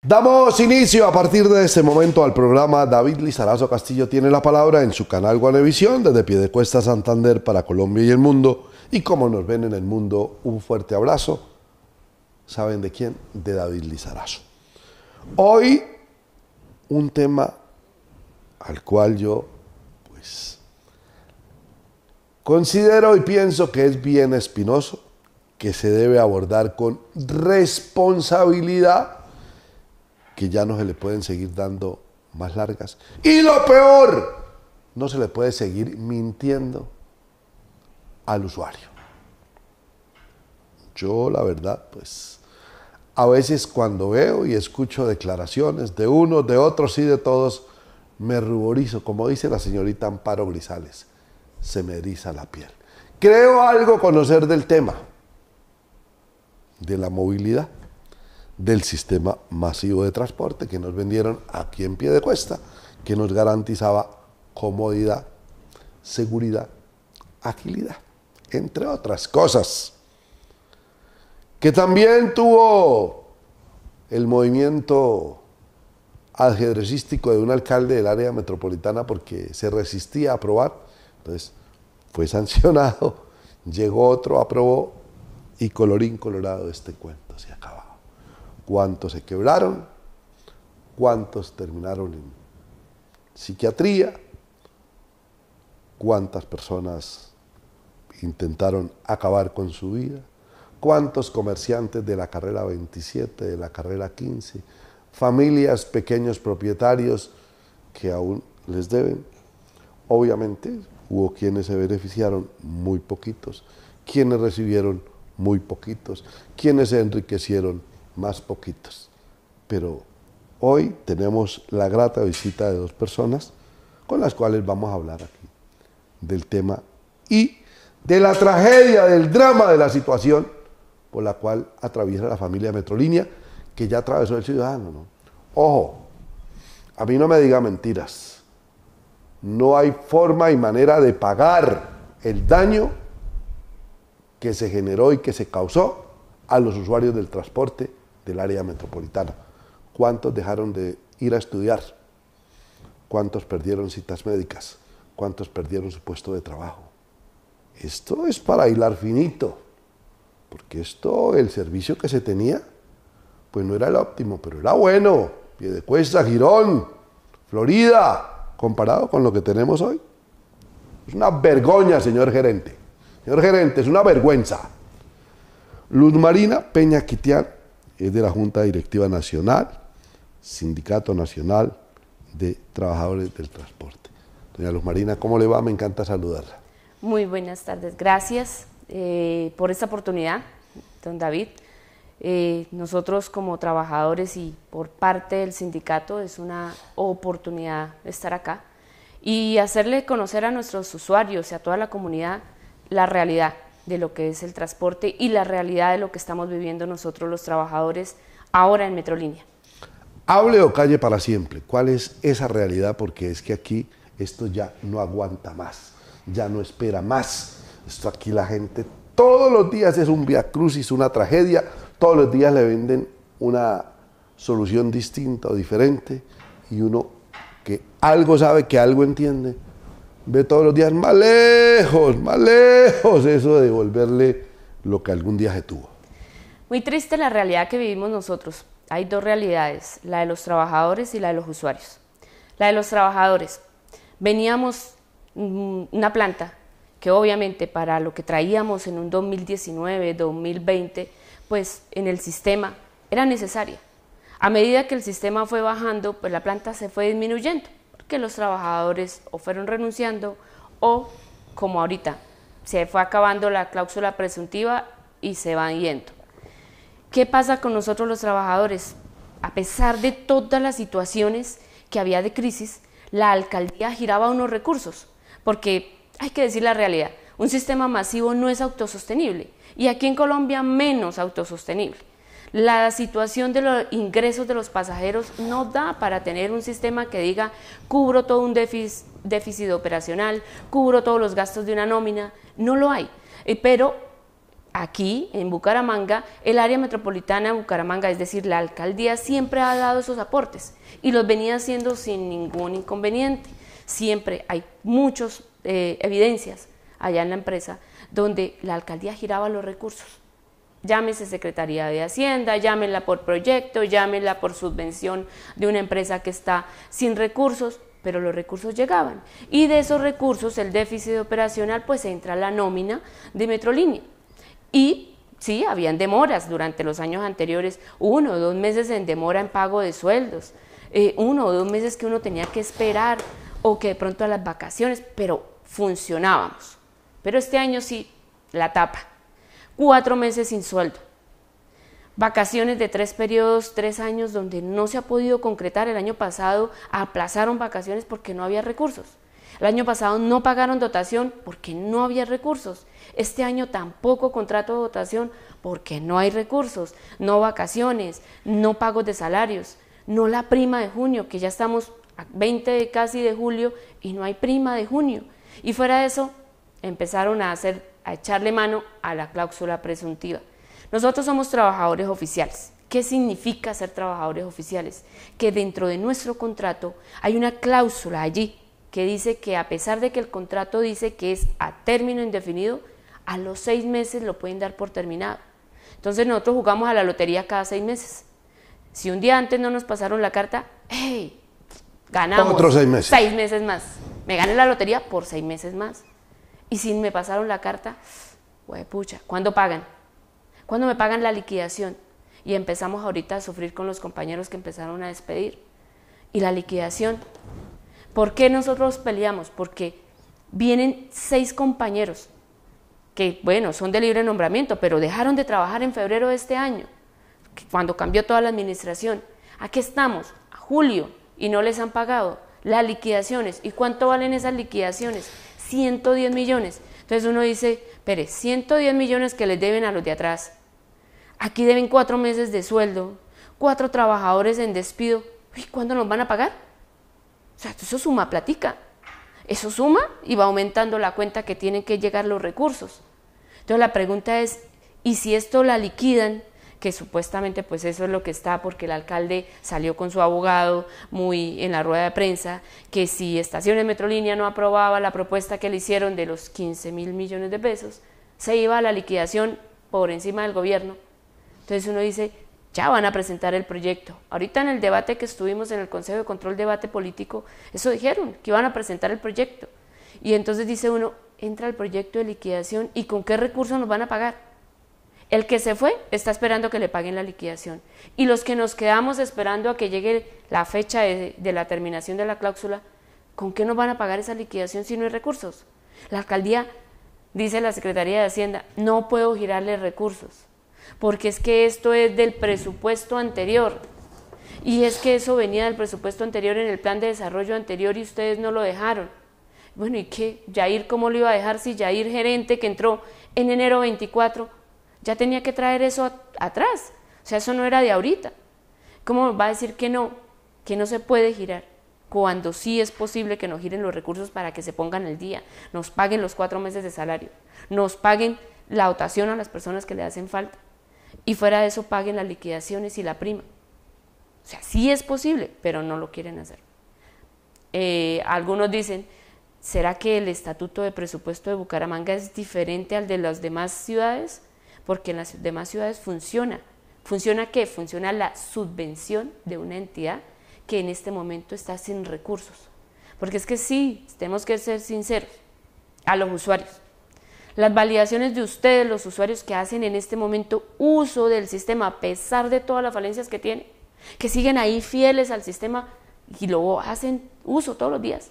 Damos inicio a partir de este momento al programa David Lizarazo Castillo tiene la palabra en su canal Guanevisión desde Piedecuesta, Santander para Colombia y el mundo. Y como nos ven en el mundo, un fuerte abrazo. ¿Saben de quién? De David Lizarazo. Hoy un tema al cual yo considero y pienso que es bien espinoso, que se debe abordar con responsabilidad, que ya no se le pueden seguir dando más largas. Y lo peor, no se le puede seguir mintiendo al usuario. Yo, la verdad, a veces cuando veo y escucho declaraciones de unos, de otros y de todos, me ruborizo, como dice la señorita Amparo Grisales, se me eriza la piel. Creo algo conocer del tema, de la movilidad, del sistema masivo de transporte que nos vendieron aquí en Piedecuesta, que nos garantizaba comodidad, seguridad, agilidad, entre otras cosas. Que también tuvo el movimiento ajedrecístico de un alcalde del área metropolitana porque se resistía a aprobar, entonces fue sancionado, llegó otro, aprobó y colorín colorado este cuento se acababa. ¿Cuántos se quebraron? ¿Cuántos terminaron en psiquiatría? ¿Cuántas personas intentaron acabar con su vida? ¿Cuántos comerciantes de la carrera 27, de la carrera 15, familias, pequeños propietarios que aún les deben? Obviamente hubo quienes se beneficiaron, muy poquitos, quienes recibieron muy poquitos, quienes se enriquecieron más poquitos. Pero hoy tenemos la grata visita de dos personas con las cuales vamos a hablar aquí del tema y de la tragedia, del drama de la situación por la cual atraviesa la familia Metrolínea, que ya atravesó el ciudadano, ¿no? Ojo, a mí no me diga mentiras. No hay forma y manera de pagar el daño que se generó y que se causó a los usuarios del transporte del área metropolitana. ¿Cuántos dejaron de ir a estudiar? ¿Cuántos perdieron citas médicas? ¿Cuántos perdieron su puesto de trabajo? Esto es para hilar finito, porque el servicio que se tenía, pues no era el óptimo, pero era bueno. Piedecuesta, Girón, Florida, comparado con lo que tenemos hoy. Es una vergüenza, señor gerente. Señor gerente, es una vergüenza. Luz Marina Peña Quitián es de la Junta Directiva Nacional, Sindicato Nacional de Trabajadores del Transporte. Doña Luz Marina, ¿cómo le va? Me encanta saludarla. Muy buenas tardes, gracias por esta oportunidad, don David. Nosotros como trabajadores y por parte del sindicato es una oportunidad estar acá y hacerle conocer a nuestros usuarios y a toda la comunidad la realidad de lo que es el transporte y la realidad de lo que estamos viviendo nosotros los trabajadores ahora en Metrolínea. Hable o calle para siempre. ¿Cuál es esa realidad? Porque es que aquí esto ya no aguanta más, ya no espera más. Esto aquí la gente todos los días es un viacrucis, una tragedia, todos los días le venden una solución distinta o diferente y uno que algo sabe, que algo entiende, ve todos los días más lejos eso de devolverle lo que algún día se tuvo. Muy triste la realidad que vivimos nosotros. Hay dos realidades, la de los trabajadores y la de los usuarios. La de los trabajadores, veníamos una planta que obviamente para lo que traíamos en un 2019, 2020, pues en el sistema era necesaria. A medida que el sistema fue bajando, pues la planta se fue disminuyendo, porque los trabajadores o fueron renunciando o, como ahorita, se fue acabando la cláusula presuntiva y se van yendo. ¿Qué pasa con nosotros los trabajadores? A pesar de todas las situaciones que había de crisis, la alcaldía giraba unos recursos, porque hay que decir la realidad, un sistema masivo no es autosostenible y aquí en Colombia menos autosostenible. La situación de los ingresos de los pasajeros no da para tener un sistema que diga cubro todo un déficit operacional, cubro todos los gastos de una nómina, no lo hay, pero aquí en Bucaramanga, el área metropolitana de Bucaramanga, es decir, la alcaldía siempre ha dado esos aportes y los venía haciendo sin ningún inconveniente. Siempre hay muchas evidencias allá en la empresa donde la alcaldía giraba los recursos. Llámese Secretaría de Hacienda, llámenla por proyecto, llámenla por subvención de una empresa que está sin recursos, pero los recursos llegaban. Y de esos recursos, el déficit operacional, pues entra la nómina de Metrolínea. Y sí, habían demoras durante los años anteriores, 1 o 2 meses en demora en pago de sueldos, 1 o 2 meses que uno tenía que esperar, o que de pronto a las vacaciones, pero funcionábamos. Pero este año sí, la tapa. 4 meses sin sueldo. Vacaciones de 3 periodos, 3 años donde no se ha podido concretar. El año pasado aplazaron vacaciones porque no había recursos. El año pasado no pagaron dotación porque no había recursos. Este año tampoco contrato de dotación porque no hay recursos, no vacaciones, no pagos de salarios, no la prima de junio, que ya estamos a 20 casi de julio y no hay prima de junio. Y fuera de eso, empezaron a echarle mano a la cláusula presuntiva. Nosotros somos trabajadores oficiales. ¿Qué significa ser trabajadores oficiales? Que dentro de nuestro contrato hay una cláusula allí que dice que a pesar de que el contrato dice que es a término indefinido, a los 6 meses lo pueden dar por terminado. Entonces nosotros jugamos a la lotería cada 6 meses. Si un día antes no nos pasaron la carta, ¡hey! Ganamos. Otros 6 meses. 6 meses más. Me gané la lotería por 6 meses más. Y si me pasaron la carta, pucha, ¿cuándo pagan? ¿Cuándo me pagan la liquidación? Y empezamos ahorita a sufrir con los compañeros que empezaron a despedir. Y la liquidación. ¿Por qué nosotros peleamos? Porque vienen 6 compañeros que, bueno, son de libre nombramiento, pero dejaron de trabajar en febrero de este año, cuando cambió toda la administración. Aquí estamos, a julio, y no les han pagado las liquidaciones. ¿Y cuánto valen esas liquidaciones? 110 millones. Entonces uno dice, Pérez, 110 millones que les deben a los de atrás. Aquí deben 4 meses de sueldo, 4 trabajadores en despido. ¿Y cuándo nos van a pagar? O sea, eso suma platica. Eso suma y va aumentando la cuenta que tienen que llegar los recursos. Entonces la pregunta es, ¿y si esto la liquidan? Que supuestamente pues eso es lo que está, porque el alcalde salió con su abogado muy en la rueda de prensa, que si Estaciones Metrolínea no aprobaba la propuesta que le hicieron de los 15.000 millones de pesos, se iba a la liquidación por encima del gobierno. Entonces uno dice, ya van a presentar el proyecto. Ahorita en el debate que estuvimos en el Consejo de Control Debate Político, eso dijeron, que iban a presentar el proyecto. Y entonces dice uno, entra el proyecto de liquidación, ¿y con qué recursos nos van a pagar? El que se fue está esperando que le paguen la liquidación. Y los que nos quedamos esperando a que llegue la fecha de la terminación de la cláusula, ¿con qué nos van a pagar esa liquidación si no hay recursos? La alcaldía, dice la Secretaría de Hacienda, no puedo girarle recursos, porque es que esto es del presupuesto anterior. Y es que eso venía del presupuesto anterior en el plan de desarrollo anterior y ustedes no lo dejaron. Bueno, ¿y qué? Yair, ¿cómo lo iba a dejar si Yair, gerente que entró en enero 24, ya tenía que traer eso atrás? O sea, eso no era de ahorita. ¿Cómo va a decir que no se puede girar? Cuando sí es posible que nos giren los recursos para que se pongan al día, nos paguen los 4 meses de salario, nos paguen la dotación a las personas que le hacen falta, y fuera de eso paguen las liquidaciones y la prima. O sea, sí es posible, pero no lo quieren hacer. Algunos dicen, ¿será que el estatuto de presupuesto de Bucaramanga es diferente al de las demás ciudades? Porque en las demás ciudades funciona. ¿Funciona qué? Funciona la subvención de una entidad que en este momento está sin recursos. Porque es que sí, tenemos que ser sinceros a los usuarios. Las validaciones de ustedes, los usuarios que hacen en este momento uso del sistema, a pesar de todas las falencias que tiene, que siguen ahí fieles al sistema y lo hacen uso todos los días,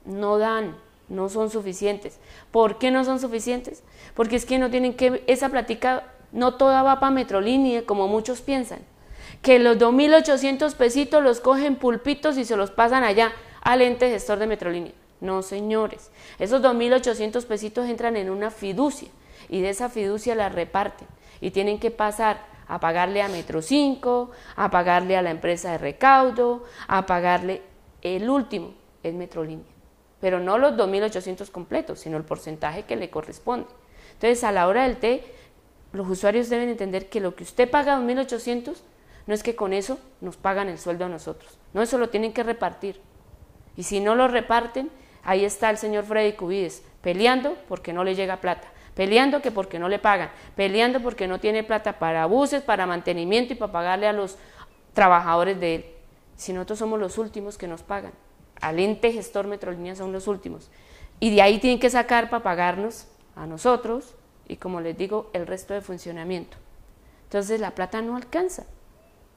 no dan, no son suficientes. ¿Por qué no son suficientes? Porque es que no tienen que, esa plática no toda va para Metrolínea, como muchos piensan, que los 2.800 pesitos los cogen pulpitos y se los pasan allá al ente gestor de Metrolínea. No, señores, esos 2.800 pesitos entran en una fiducia y de esa fiducia la reparten y tienen que pasar a pagarle a Metro 5, a pagarle a la empresa de recaudo, a pagarle, el último es Metrolínea, pero no los 2.800 completos, sino el porcentaje que le corresponde. Entonces, a la hora del té, los usuarios deben entender que lo que usted paga 2.800 no es que con eso nos pagan el sueldo a nosotros, no, eso lo tienen que repartir. Y si no lo reparten, ahí está el señor Freddy Cubides peleando porque no le llega plata, peleando que porque no le pagan, peleando porque no tiene plata para buses, para mantenimiento y para pagarle a los trabajadores de él. Si nosotros somos los últimos que nos pagan, al ente gestor Metrolínea son los últimos. Y de ahí tienen que sacar para pagarnos a nosotros y, como les digo, el resto de funcionamiento. Entonces la plata no alcanza,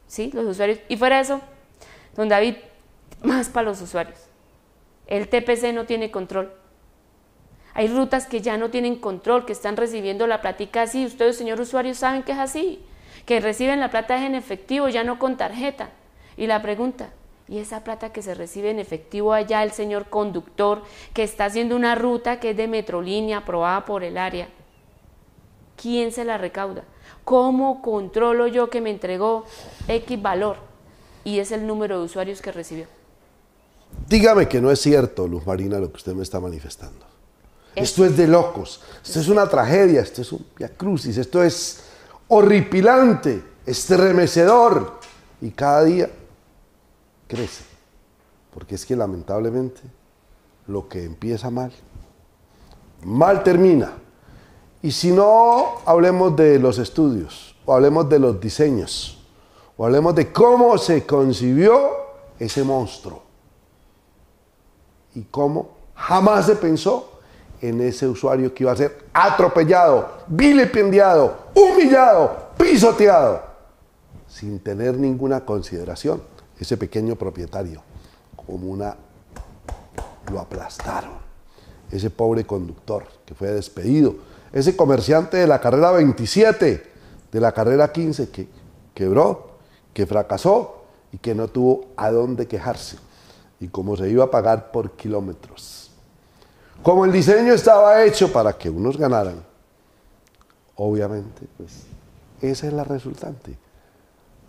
¿sí? Los usuarios, y fuera de eso, don David, más para los usuarios. El TPC no tiene control. Hay rutas que ya no tienen control, que están recibiendo la platica así. Ustedes, señor usuario, saben que es así, que reciben la plata en efectivo, ya no con tarjeta. Y la pregunta, ¿y esa plata que se recibe en efectivo allá, el señor conductor, que está haciendo una ruta que es de Metrolínea, aprobada por el área, quién se la recauda? ¿Cómo controlo yo que me entregó X valor? Y es el número de usuarios que recibió. Dígame que no es cierto, Luz Marina, lo que usted me está manifestando. Esto es de locos, esto es una tragedia, esto es un viacrucis, esto es horripilante, estremecedor, y cada día crece, porque es que lamentablemente lo que empieza mal, mal termina. Y si no, hablemos de los estudios, o hablemos de los diseños, o hablemos de cómo se concibió ese monstruo, y cómo jamás se pensó en ese usuario que iba a ser atropellado, vilipendiado, humillado, pisoteado, sin tener ninguna consideración. Ese pequeño propietario, como lo aplastaron. Ese pobre conductor que fue despedido, ese comerciante de la carrera 27, de la carrera 15, que quebró, que fracasó y que no tuvo a dónde quejarse. Y como se iba a pagar por kilómetros. Como el diseño estaba hecho para que unos ganaran, obviamente, pues esa es la resultante.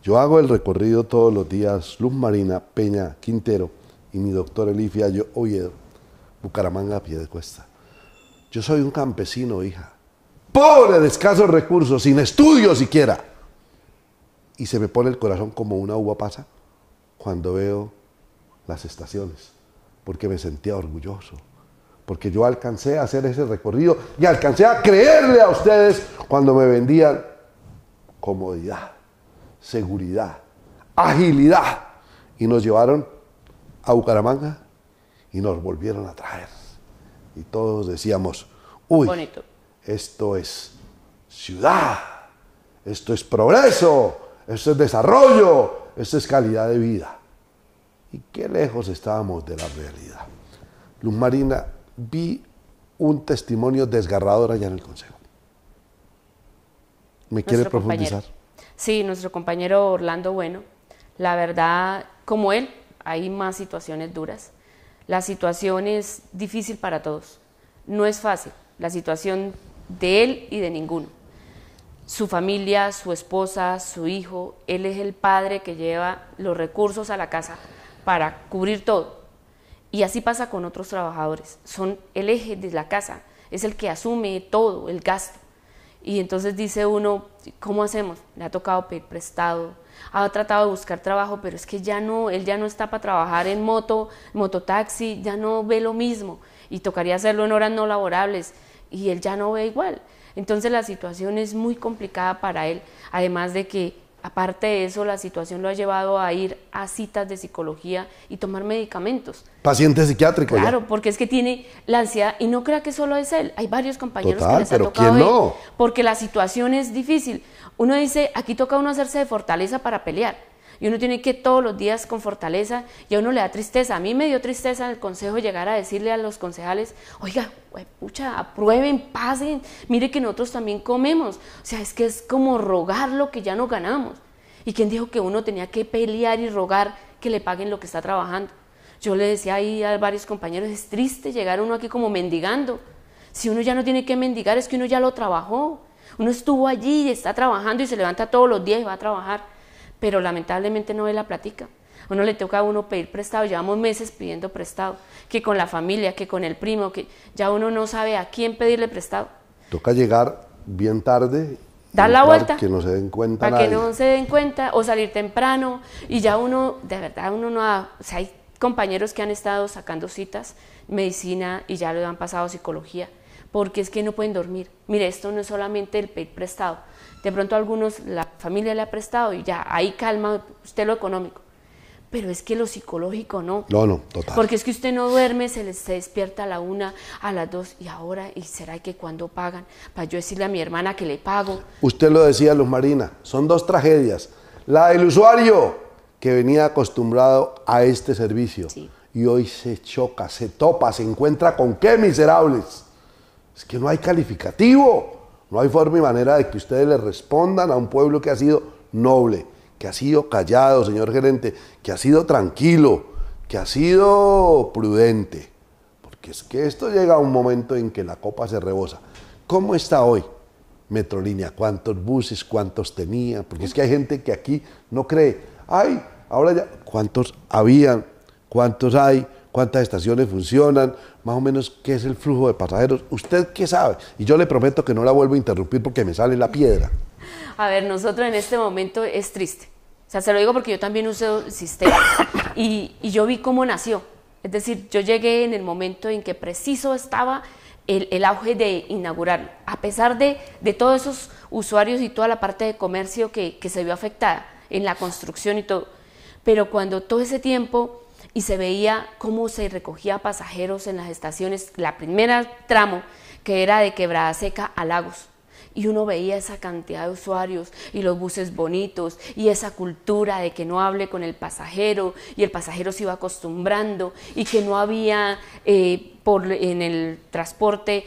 Yo hago el recorrido todos los días, Luz Marina, Peña, Quintero y mi doctor Elifia Oviedo, Bucaramanga a pie de cuesta. Yo soy un campesino, hija, pobre, de escasos recursos, sin estudio siquiera. Y se me pone el corazón como una uva pasa cuando veo las estaciones, porque me sentía orgulloso, porque yo alcancé a hacer ese recorrido y alcancé a creerle a ustedes cuando me vendían comodidad, seguridad, agilidad, y nos llevaron a Bucaramanga y nos volvieron a traer. Y todos decíamos, uy, bonito. Esto es ciudad, esto es progreso, esto es desarrollo, esto es calidad de vida. Y qué lejos estábamos de la realidad. Luz Marina, vi un testimonio desgarrador allá en el Consejo. ¿Me quiere profundizar? Sí, nuestro compañero Orlando Bueno. La verdad, como él, hay más situaciones duras. La situación es difícil para todos. No es fácil. La situación de él y de ninguno. Su familia, su esposa, su hijo, él es el padre que lleva los recursos a la casa para cubrir todo. Y así pasa con otros trabajadores. Son el eje de la casa, es el que asume todo, el gasto. Y entonces dice uno, ¿cómo hacemos? Le ha tocado pedir prestado, ha tratado de buscar trabajo, pero es que ya no, él ya no está para trabajar en mototaxi, ya no ve lo mismo. Y tocaría hacerlo en horas no laborables, y él ya no ve igual. Entonces la situación es muy complicada para él, además de que, aparte de eso, la situación lo ha llevado a ir a citas de psicología y tomar medicamentos. Paciente psiquiátrico. Claro, ya. Porque es que tiene la ansiedad, y no crea que solo es él, hay varios compañeros Total, que les ha pero tocado ¿quién no? porque la situación es difícil. Uno dice, aquí toca uno hacerse de fortaleza para pelear, y uno tiene que todos los días con fortaleza, y a uno le da tristeza. A mí me dio tristeza en el consejo llegar a decirle a los concejales, oiga, pucha, aprueben, pasen, mire que nosotros también comemos. O sea, es que es como rogar lo que ya no ganamos. ¿Y quién dijo que uno tenía que pelear y rogar que le paguen lo que está trabajando? Yo le decía ahí a varios compañeros, es triste llegar uno aquí como mendigando. Si uno ya no tiene que mendigar, es que uno ya lo trabajó. Uno estuvo allí y está trabajando y se levanta todos los días y va a trabajar. Pero lamentablemente no ve la platica. Uno le toca a uno pedir prestado, llevamos meses pidiendo prestado, que con la familia, que con el primo, que ya uno no sabe a quién pedirle prestado. Toca llegar bien tarde dar la vuelta, que no se den cuenta para nadie. que no se den cuenta, o salir temprano, y ya uno, de verdad, uno no ha, o sea, hay compañeros que han estado sacando citas, medicina, y ya lo han pasado psicología, porque es que no pueden dormir. Mire, esto no es solamente el pedir prestado, de pronto a algunos la familia le ha prestado y ya, ahí calma usted lo económico, pero es que lo psicológico no. No, total. Porque es que usted no duerme, se despierta a la 1, a las 2, y ahora, ¿y será que cuándo pagan? Para yo decirle a mi hermana que le pago. Usted lo decía, Luz Marina, son dos tragedias. La del usuario, que venía acostumbrado a este servicio, Sí. y hoy se choca, se topa, se encuentra con qué miserables. Es que no hay calificativo, no hay forma y manera de que ustedes le respondan a un pueblo que ha sido noble, que ha sido callado, señor gerente, que ha sido tranquilo, que ha sido prudente. Porque es que esto llega a un momento en que la copa se rebosa. ¿Cómo está hoy Metrolínea? ¿Cuántos buses, cuántos tenía? Porque es que hay gente que aquí no cree. Ay, ahora ya, ¿cuántos habían? ¿Cuántos hay? ¿Cuántas estaciones funcionan? Más o menos, ¿qué es el flujo de pasajeros? ¿Usted qué sabe? Y yo le prometo que no la vuelvo a interrumpir porque me sale la piedra. A ver, nosotros en este momento es triste. O sea, se lo digo porque yo también uso el sistema y yo vi cómo nació. Es decir, yo llegué en el momento en que preciso estaba el auge de inaugurarlo. A pesar de todos esos usuarios y toda la parte de comercio que se vio afectada en la construcción y todo. Pero cuando todo ese tiempo y se veía cómo se recogía pasajeros en las estaciones, la primera tramo que era de Quebrada Seca a Lagos, y uno veía esa cantidad de usuarios y los buses bonitos y esa cultura de que no hable con el pasajero y el pasajero se iba acostumbrando y que no había en el transporte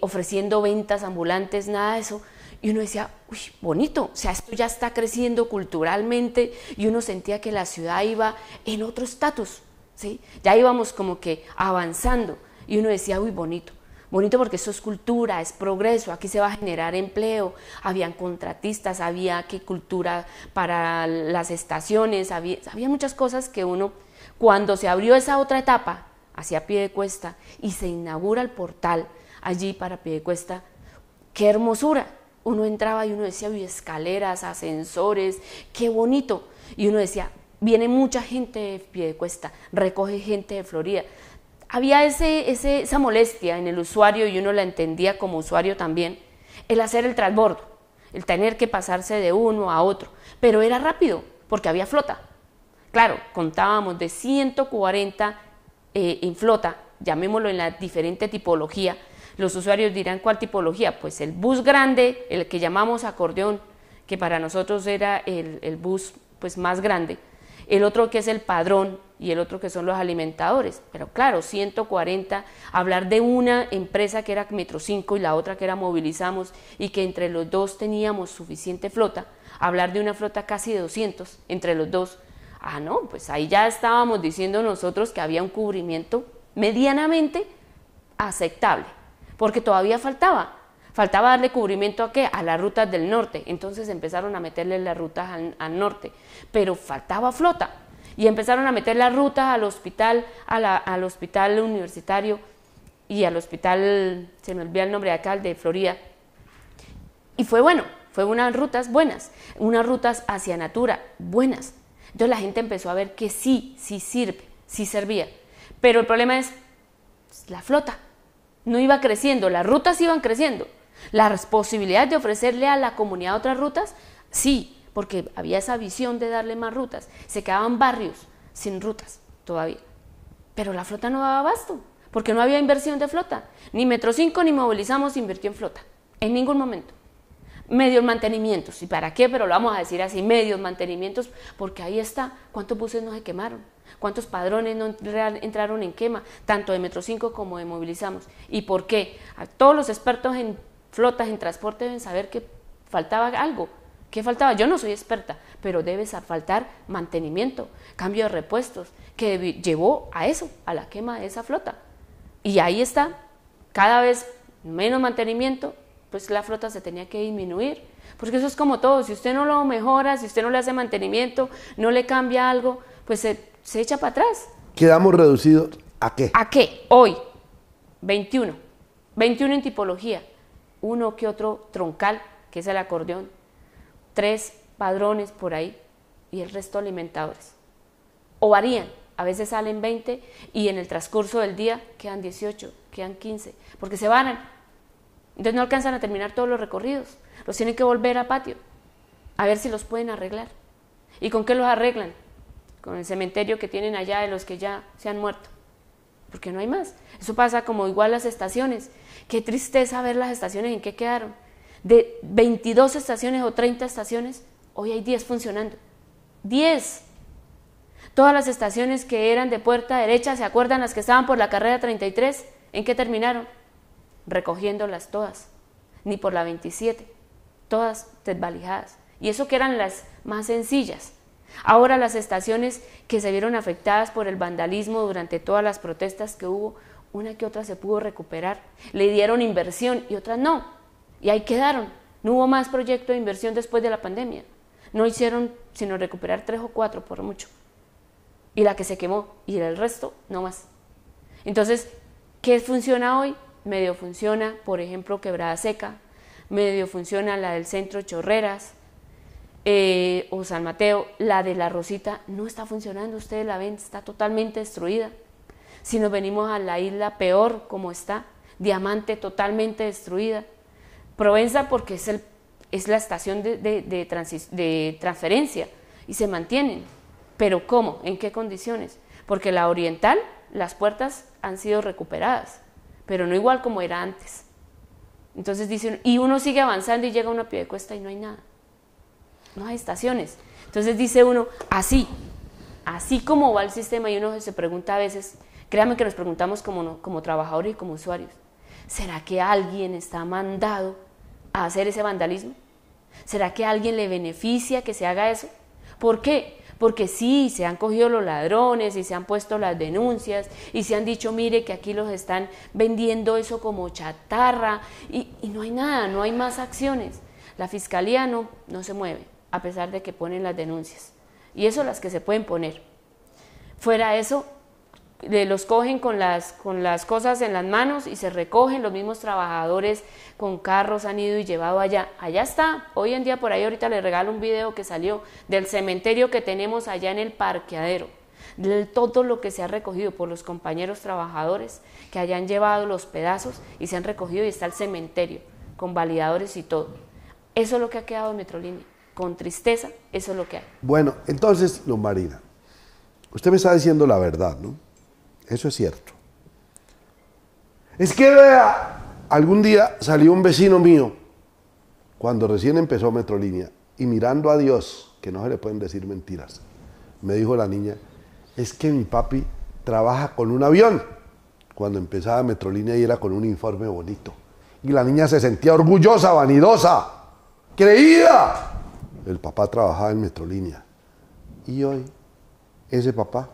ofreciendo ventas ambulantes, nada de eso. Y uno decía, uy, bonito, o sea, esto ya está creciendo culturalmente y uno sentía que la ciudad iba en otro estatus, ¿sí? Ya íbamos como que avanzando y uno decía, uy, bonito. Bonito porque eso es cultura, es progreso, aquí se va a generar empleo, habían contratistas, había que cultura para las estaciones, había muchas cosas que uno, cuando se abrió esa otra etapa hacia Piedecuesta y se inaugura el portal allí para Piedecuesta, qué hermosura. Uno entraba y uno decía, uy, escaleras, ascensores, qué bonito. Y uno decía, viene mucha gente de Piedecuesta, recoge gente de Florida. Había esa molestia en el usuario y uno la entendía como usuario también, el hacer el transbordo, el tener que pasarse de uno a otro, pero era rápido porque había flota. Claro, contábamos de 140 en flota, llamémoslo en la diferente tipología. Los usuarios dirán, ¿cuál tipología? Pues el bus grande, el que llamamos acordeón, que para nosotros era el bus pues, más grande, el otro que es el padrón y el otro que son los alimentadores. Pero claro, 140, hablar de una empresa que era Metro 5 y la otra que era Movilizamos y que entre los dos teníamos suficiente flota, hablar de una flota casi de 200 entre los dos, no, pues ahí ya estábamos diciendo nosotros que había un cubrimiento medianamente aceptable, porque todavía faltaba darle cubrimiento ¿a qué? A las rutas del norte. Entonces empezaron a meterle las rutas al norte, pero faltaba flota y empezaron a meter las rutas al hospital, al hospital universitario y al hospital, se me olvida el nombre de acá, el de Florida, y fue bueno, fue unas rutas buenas, unas rutas hacia Natura buenas. Entonces la gente empezó a ver que sí sirve, sí servía, pero el problema es la flota no iba creciendo, las rutas iban creciendo. Las posibilidades de ofrecerle a la comunidad otras rutas, sí, porque había esa visión de darle más rutas. Se quedaban barrios sin rutas todavía, pero la flota no daba abasto, porque no había inversión de flota. Ni Metro 5 ni Movilizamos invirtió en flota, en ningún momento. Medios mantenimientos, ¿y para qué? Pero lo vamos a decir así, medios mantenimientos, porque ahí está, ¿cuántos buses no se quemaron? ¿Cuántos padrones no entraron en quema? Tanto de Metro 5 como de Movilizamos. ¿Y por qué? A todos los expertos en flotas, en transporte, deben saber que faltaba algo. ¿Qué faltaba? Yo no soy experta, pero debe faltar mantenimiento, cambio de repuestos, que llevó a eso, a la quema de esa flota. Y ahí está, cada vez menos mantenimiento, pues la flota se tenía que disminuir, porque eso es como todo, si usted no lo mejora, si usted no le hace mantenimiento, no le cambia algo, pues se echa para atrás. ¿Quedamos reducidos a qué? ¿A qué? Hoy, 21 en tipología, uno que otro troncal, que es el acordeón, 3 padrones por ahí y el resto alimentadores. O varían, a veces salen 20 y en el transcurso del día quedan 18, quedan 15, porque se van. Entonces no alcanzan a terminar todos los recorridos, los tienen que volver a patio, a ver si los pueden arreglar. ¿Y con qué los arreglan? Con el cementerio que tienen allá de los que ya se han muerto, porque no hay más. Eso pasa como igual las estaciones. Qué tristeza ver las estaciones en qué quedaron. De 22 estaciones o 30 estaciones, hoy hay 10 funcionando. 10. Todas las estaciones que eran de puerta derecha, ¿se acuerdan las que estaban por la carrera 33? ¿En qué terminaron? Recogiéndolas todas. Ni por la 27. Todas desvalijadas. Y eso que eran las más sencillas. Ahora las estaciones que se vieron afectadas por el vandalismo durante todas las protestas que hubo, una que otra se pudo recuperar, le dieron inversión y otras no, y ahí quedaron. No hubo más proyecto de inversión después de la pandemia, no hicieron sino recuperar 3 o 4 por mucho, y la que se quemó, y el resto no más. Entonces, ¿qué funciona hoy? Medio funciona, por ejemplo, Quebrada Seca, medio funciona la del centro Chorreras, o San Mateo. La de La Rosita no está funcionando, ustedes la ven, está totalmente destruida. Si nos venimos a la isla, peor como está, Diamante totalmente destruida. Provenza porque es la estación de transferencia y se mantienen, pero ¿cómo? ¿En qué condiciones? Porque la Oriental, las puertas han sido recuperadas, pero no igual como era antes. Entonces dice, y uno sigue avanzando y llega a una Piedecuesta y no hay nada. No hay estaciones. Entonces dice uno, así como va el sistema, y uno se pregunta a veces, créanme que nos preguntamos como trabajadores y como usuarios, ¿será que alguien está mandado a hacer ese vandalismo? ¿Será que a alguien le beneficia que se haga eso? ¿Por qué? Porque sí, se han cogido los ladrones y se han puesto las denuncias y se han dicho, mire que aquí los están vendiendo eso como chatarra y no hay nada, no hay más acciones. La fiscalía no se mueve, a pesar de que ponen las denuncias. Y eso las que se pueden poner. Fuera eso, los cogen con las cosas en las manos y se recogen. Los mismos trabajadores con carros han ido y llevado allá. Allá está, hoy en día por ahí ahorita les regalo un video que salió del cementerio que tenemos allá en el parqueadero. De todo lo que se ha recogido por los compañeros trabajadores que hayan llevado los pedazos y se han recogido y está el cementerio con validadores y todo. Eso es lo que ha quedado en Metrolínea. Con tristeza, eso es lo que hay. Bueno, entonces, Luz Marina, usted me está diciendo la verdad, ¿no? Eso es cierto. Es que, vea, algún día salió un vecino mío, cuando recién empezó Metrolínea, y mirando a Dios, que no se le pueden decir mentiras, me dijo la niña, es que mi papi trabaja con un avión, cuando empezaba Metrolínea y era con un uniforme bonito. Y la niña se sentía orgullosa, vanidosa, creída. El papá trabajaba en Metrolínea. Y hoy, ese papá,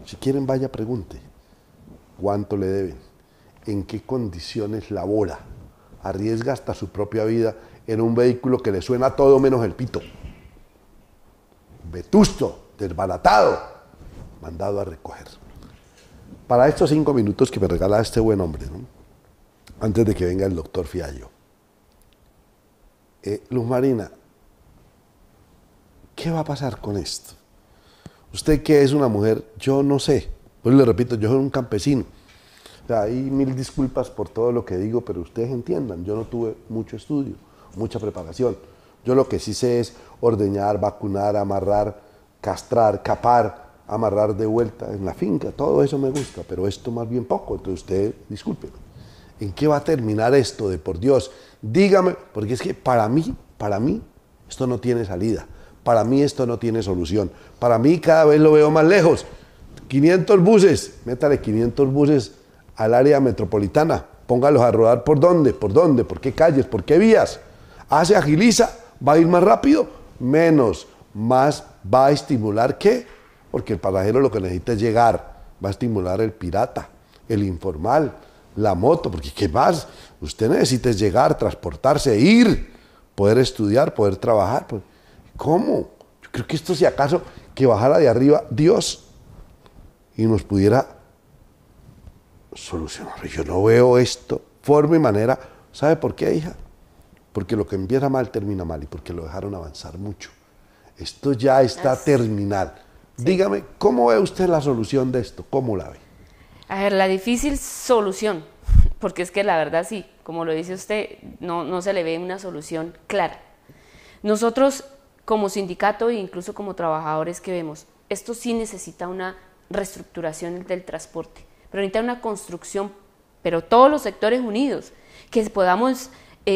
si quieren vaya pregunte, ¿cuánto le deben? ¿En qué condiciones labora? Arriesga hasta su propia vida en un vehículo que le suena todo menos el pito. Vetusto, desbaratado, mandado a recoger. Para estos 5 minutos que me regala este buen hombre, ¿no? Antes de que venga el doctor Fiallo. Luz Marina, ¿qué va a pasar con esto? Usted que es una mujer, yo no sé, pues le repito, yo soy un campesino. O sea, hay 1000 disculpas por todo lo que digo, pero ustedes entiendan, yo no tuve mucho estudio, mucha preparación. Yo lo que sí sé es ordeñar, vacunar, amarrar, castrar, capar, amarrar de vuelta en la finca, todo eso me gusta, pero esto más bien poco, entonces usted discúlpeme. ¿En qué va a terminar esto de por Dios? Dígame, porque es que para mí, esto no tiene salida. Para mí esto no tiene solución. Para mí cada vez lo veo más lejos. 500 buses, métale 500 buses al área metropolitana. Póngalos a rodar ¿por dónde? ¿Por dónde? ¿Por qué calles? ¿Por qué vías? ¿Se agiliza? ¿Va a ir más rápido? Menos. Más va a estimular ¿qué? Porque el pasajero lo que necesita es llegar. Va a estimular el pirata, el informal, la moto, porque ¿qué más? Usted necesita es llegar, transportarse, ir, poder estudiar, poder trabajar. ¿Cómo? Yo creo que esto, si acaso, que bajara de arriba Dios y nos pudiera solucionar. Yo no veo esto, forma y manera. ¿Sabe por qué, hija? porque lo que empieza mal termina mal y porque lo dejaron avanzar mucho. Esto ya está terminal. Sí. Dígame, ¿cómo ve usted la solución de esto? ¿Cómo la ve? A ver, la difícil solución, porque es que la verdad sí, como lo dice usted, no se le ve una solución clara. Nosotros como sindicato e incluso como trabajadores que vemos, esto sí necesita una reestructuración del transporte, pero necesita una construcción, pero todos los sectores unidos, que podamos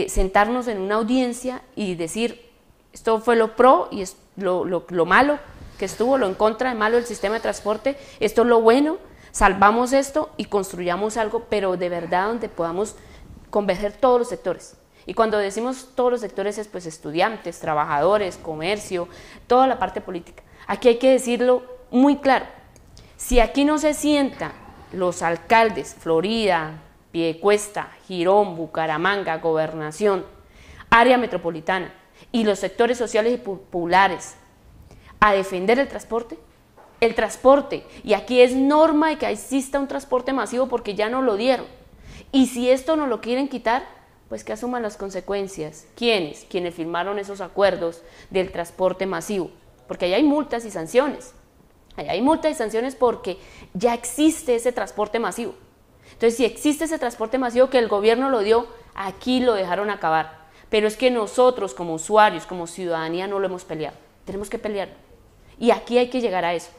sentarnos en una audiencia y decir, esto fue lo pro y es lo malo que estuvo, lo en contra de malo del sistema de transporte, esto es lo bueno, salvamos esto y construyamos algo, pero de verdad donde podamos converger todos los sectores. Y cuando decimos todos los sectores es pues estudiantes, trabajadores, comercio, toda la parte política. Aquí hay que decirlo muy claro, si aquí no se sientan los alcaldes, Florida, Piedecuesta, Girón, Bucaramanga, Gobernación, área metropolitana y los sectores sociales y populares a defender el transporte, y aquí es norma de que exista un transporte masivo porque ya nos lo dieron, y si esto nos lo quieren quitar, pues que asuman las consecuencias. ¿Quiénes? Quienes firmaron esos acuerdos del transporte masivo, porque allá hay multas y sanciones, allá hay multas y sanciones porque ya existe ese transporte masivo. Entonces, si existe ese transporte masivo que el gobierno lo dio, aquí lo dejaron acabar, pero es que nosotros como usuarios, como ciudadanía no lo hemos peleado, tenemos que pelearlo, y aquí hay que llegar a eso,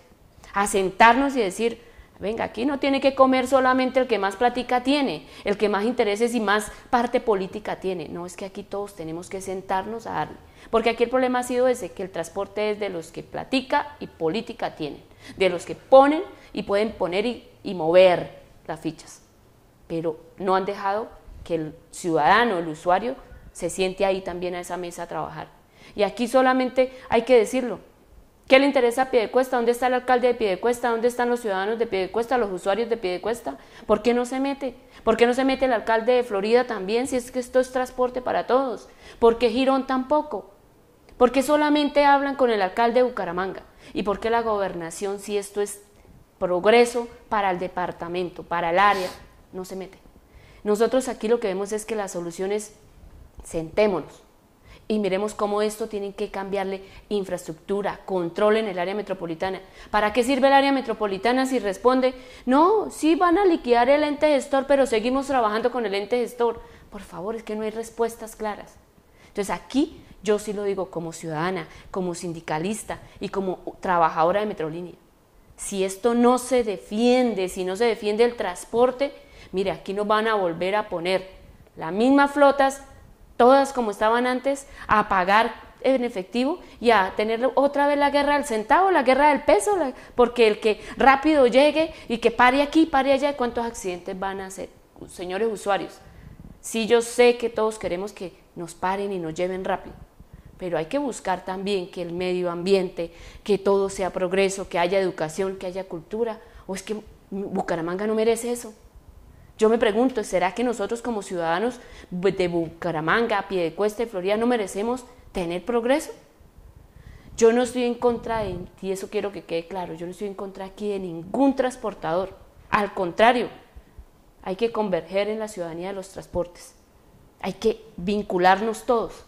a sentarnos y decir, venga, aquí no tiene que comer solamente el que más platica tiene, el que más intereses y más parte política tiene. No, es que aquí todos tenemos que sentarnos a darle. Porque aquí el problema ha sido ese, que el transporte es de los que platica y política tienen, de los que ponen y pueden poner y mover las fichas. Pero no han dejado que el ciudadano, el usuario, se siente ahí también a esa mesa a trabajar. Y aquí solamente hay que decirlo. ¿Qué le interesa a Piedecuesta? ¿Dónde está el alcalde de Piedecuesta? ¿Dónde están los ciudadanos de Piedecuesta, los usuarios de Piedecuesta? ¿Por qué no se mete? ¿Por qué no se mete el alcalde de Florida también, si es que esto es transporte para todos? ¿Por qué Girón tampoco? ¿Por qué solamente hablan con el alcalde de Bucaramanga? ¿Y por qué la gobernación, si esto es progreso para el departamento, para el área, no se mete? Nosotros aquí lo que vemos es que la solución es sentémonos y miremos cómo esto tienen que cambiarle infraestructura, control en el área metropolitana. ¿Para qué sirve el área metropolitana si responde, no, sí van a liquidar el ente gestor, pero seguimos trabajando con el ente gestor? Por favor, es que no hay respuestas claras. Entonces aquí yo sí lo digo como ciudadana, como sindicalista y como trabajadora de Metrolínea. Si esto no se defiende, si no se defiende el transporte, mire, aquí nos van a volver a poner las mismas flotas, todas como estaban antes, a pagar en efectivo y a tener otra vez la guerra del centavo, la guerra del peso, porque el que rápido llegue y que pare aquí, pare allá, ¿cuántos accidentes van a hacer? Señores usuarios, sí, yo sé que todos queremos que nos paren y nos lleven rápido, pero hay que buscar también que el medio ambiente, que todo sea progreso, que haya educación, que haya cultura, o es que Bucaramanga no merece eso. Yo me pregunto, ¿será que nosotros como ciudadanos de Bucaramanga, Piedecuesta y Florida no merecemos tener progreso? Yo no estoy en contra de, y eso quiero que quede claro, yo no estoy en contra aquí de ningún transportador. Al contrario, hay que converger en la ciudadanía de los transportes. Hay que vincularnos todos.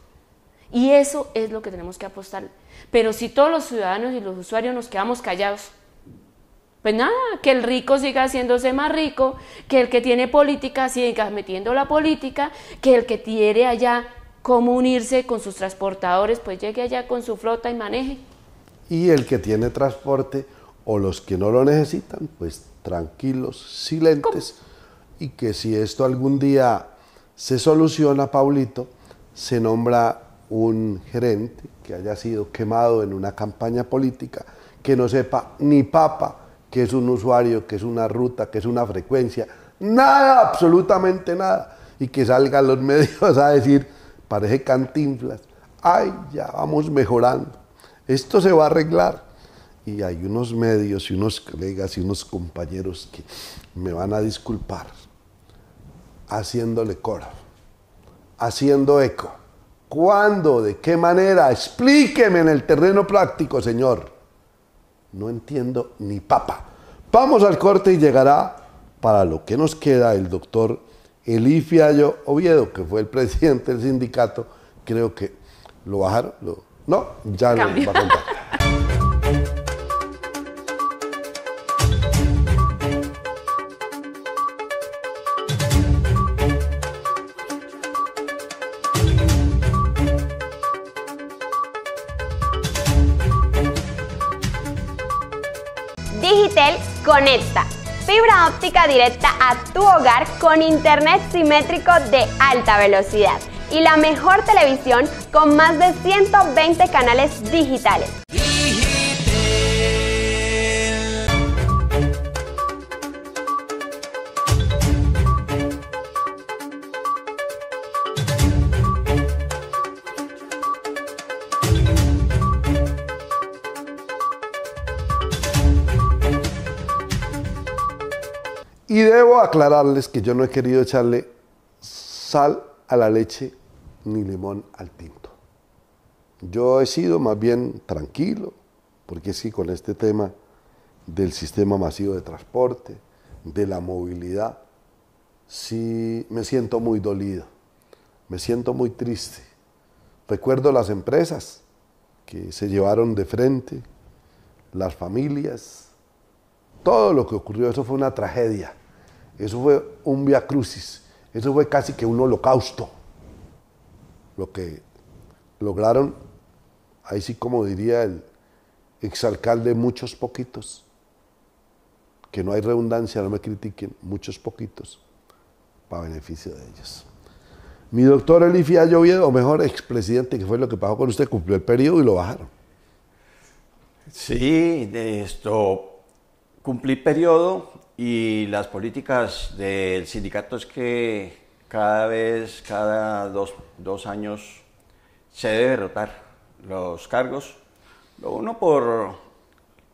Y eso es lo que tenemos que apostar. Pero si todos los ciudadanos y los usuarios nos quedamos callados, pues nada, que el rico siga haciéndose más rico, que el que tiene política siga metiendo la política, que el que quiere allá cómo unirse con sus transportadores, pues llegue allá con su flota y maneje. Y el que tiene transporte o los que no lo necesitan, pues tranquilos, silentes, y que si esto algún día se soluciona, Paulito, se nombra un gerente que haya sido quemado en una campaña política, que no sepa ni papa que es un usuario, que es una ruta, que es una frecuencia, nada, absolutamente nada, y que salgan los medios a decir, parece Cantinflas, ay, ya vamos mejorando, esto se va a arreglar. Y hay unos medios y unos colegas y unos compañeros que me van a disculpar, haciéndole coro, haciendo eco. ¿Cuándo? ¿De qué manera? Explíqueme en el terreno práctico, señor. No entiendo ni papa. Vamos al corte y llegará, para lo que nos queda, el doctor Elí Fiallo Oviedo, que fue el presidente del sindicato, creo que lo bajaron. No, ya lo va a contar. Digitel conecta fibra óptica directa a tu hogar con internet simétrico de alta velocidad y la mejor televisión con más de 120 canales digitales. Y debo aclararles que yo no he querido echarle sal a la leche ni limón al tinto. Yo he sido más bien tranquilo, porque sí, con este tema del sistema masivo de transporte, de la movilidad, sí me siento muy dolido, me siento muy triste. Recuerdo las empresas que se llevaron de frente, las familias, todo lo que ocurrió, eso fue una tragedia. Eso fue un viacrucis, eso fue casi que un holocausto. Lo que lograron, ahí sí como diría el exalcalde, muchos poquitos, que no hay redundancia, no me critiquen, muchos poquitos, para beneficio de ellos. Mi doctor Elifia Oviedo, o mejor expresidente, que fue lo que pasó con usted, cumplió el periodo y lo bajaron. Sí, de esto cumplí periodo. Y las políticas del sindicato es que cada dos años, se debe rotar los cargos. Uno, por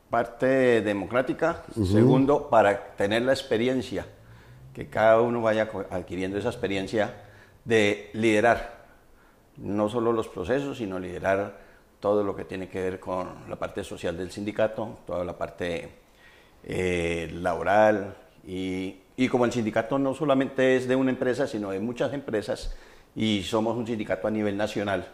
parte democrática. Segundo, para tener la experiencia, que cada uno vaya adquiriendo esa experiencia de liderar, no solo los procesos, sino liderar todo lo que tiene que ver con la parte social del sindicato, toda la parte laboral, y como el sindicato no solamente es de una empresa, sino de muchas empresas, y somos un sindicato a nivel nacional,